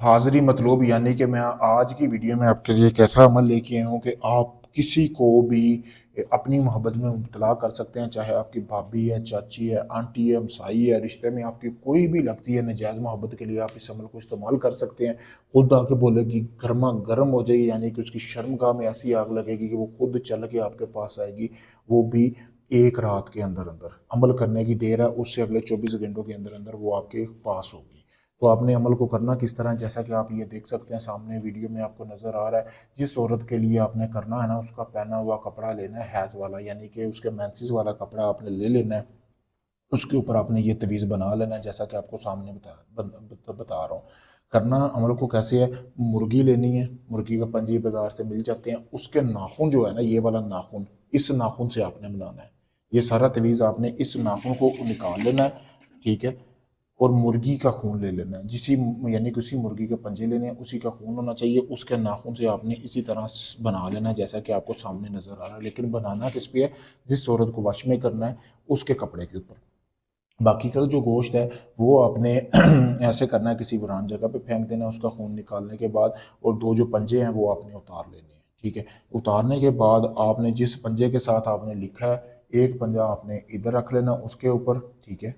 हाज़िरी मतलूब, यानी कि मैं आज की वीडियो में आपके लिए एक ऐसा अमल लेके आया हूँ कि आप किसी को भी अपनी मोहब्बत में मुब्तला कर सकते हैं। चाहे आपकी भाभी है, चाची है, आंटी है, हमसाई है, रिश्ते में आपकी कोई भी लगती है नजायज़ मोहब्बत के लिए आप इस अमल को इस्तेमाल कर सकते हैं। खुद आके बोलेगी, गर्मा गर्म हो जाएगी, यानी कि उसकी शर्मगाह में ऐसी आग लगेगी कि वो खुद चल के आपके पास आएगी। वो भी एक रात के अंदर अंदर, अमल करने की देर है, उससे अगले 24 घंटों के अंदर अंदर वो आपके पास होगी। तो आपने अमल को करना किस तरह, जैसा कि आप ये देख सकते हैं सामने वीडियो में आपको नज़र आ रहा है। जिस औरत के लिए आपने करना है ना, उसका पहना हुआ कपड़ा लेना है हैज़ वाला, यानी कि उसके मेंसेस वाला कपड़ा आपने ले लेना है। उसके ऊपर आपने ये तवीज़ बना लेना है, जैसा कि आपको सामने बता रहा हूँ। करना अमल को कैसे है, मुर्गी लेनी है, मुर्गी का पंजी बाजार से मिल जाते हैं, उसके नाखून जो है ना, ये वाला नाखून, इस नाखून से आपने बनाना है। ये सारा तवीज़ आपने इस नाखून को निकाल लेना है, ठीक है। और मुर्गी का खून ले लेना है, यानी कि उसी मुर्गी के पंजे लेने हैं, उसी का खून होना चाहिए। उसके नाखून से आपने इसी तरह बना लेना है, जैसा कि आपको सामने नज़र आ रहा है। लेकिन बनाना किस पे है, जिस औरत को वश में करना है उसके कपड़े के ऊपर। बाकी का जो गोश्त है वो आपने ऐसे करना है, किसी वीरान जगह पे फेंक देना है उसका खून निकालने के बाद। और दो जो पंजे हैं वो आपने उतार लेने हैं, ठीक है। उतारने के बाद आपने जिस पंजे के साथ आपने लिखा है, एक पंजा आपने इधर रख लेना उसके ऊपर, ठीक है।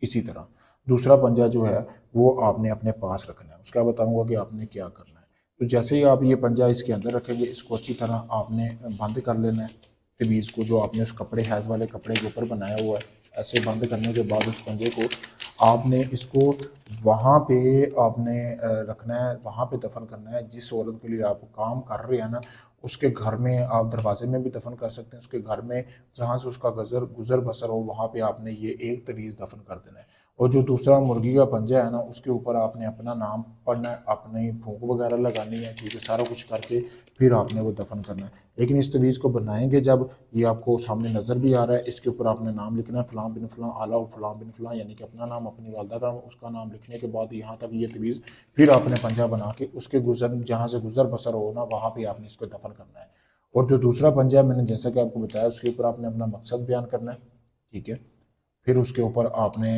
इसी तरह दूसरा पंजा जो है वो आपने अपने पास रखना है। उसका बताऊंगा कि आपने क्या करना है। तो जैसे ही आप ये पंजा इसके अंदर रखेंगे, इसको अच्छी तरह आपने बंद कर लेना है। तवीज़ को जो आपने उस कपड़े हैज़ वाले कपड़े के ऊपर बनाया हुआ है, ऐसे बंद करने के बाद उस पंजे को आपने इसको वहाँ पे आपने रखना है, वहाँ पे दफन करना है जिस औरत के लिए आप काम कर रहे हैं ना, उसके घर में। आप दरवाजे में भी दफन कर सकते हैं, उसके घर में जहाँ से उसका गुजर बसर हो, वहाँ पे आपने ये एक तवीज़ दफन कर देना है। और जो दूसरा मुर्गी का पंजा है ना, उसके ऊपर आपने अपना नाम पढ़ना है, अपनी फूंक वगैरह लगानी है, ठीक है, सारा कुछ करके फिर आपने वो दफन करना है। लेकिन इस तवीज़ को बनाएंगे जब, ये आपको सामने नज़र भी आ रहा है, इसके ऊपर आपने नाम लिखना है, फ़लाँ बिन फ़लाँ आला फ़लाँ बिन फ़लाँ, यानी कि अपना नाम, अपनी वालदा का, उसका नाम लिखने के बाद यहाँ तक ये तवीज़, फिर आपने पंजा बना के उसके जहाँ से गुजर बसर हो ना, वहाँ पर आपने इसको दफन करना है। और जो दूसरा पंजा है, मैंने जैसा कि आपको बताया, उसके ऊपर आपने अपना मकसद बयान करना है, ठीक है। फिर उसके ऊपर आपने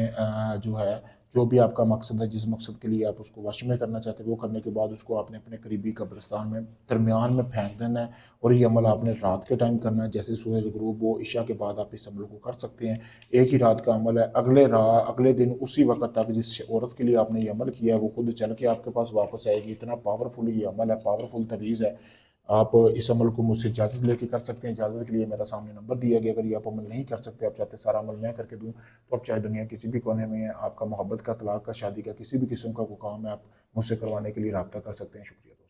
जो है, जो भी आपका मकसद है, जिस मकसद के लिए आप उसको वश में करना चाहते हैं, वो करने के बाद उसको आपने अपने करीबी कब्रिस्तान में दरमियान में फेंक देना है। और ये अमल आपने रात के टाइम करना है, जैसे सूरज गुरूब हो, इशा के बाद आप इस अमल को कर सकते हैं। एक ही रात का अमल है। अगले दिन उसी वक्त तक जिस औरत के लिए आपने ये अमल किया है वो खुद चल के आपके पास वापस आएगी। इतना पावरफुल ये अमल है, पावरफुल तवीज़ है। आप इस अमल को मुझसे इजाज़त लेके कर सकते हैं। इजाज़त के लिए मेरा सामने नंबर दिया गया। अगर ये आप अमल नहीं कर सकते, आप चाहते सारा अमल मैं करके दूं, तो आप चाहे दुनिया किसी भी कोने में है, आपका मोहब्बत का, तलाक का, शादी का, किसी भी किस्म का कोई काम है, आप मुझसे करवाने के लिए रब्ता कर सकते हैं। शुक्रिया दोस्तों।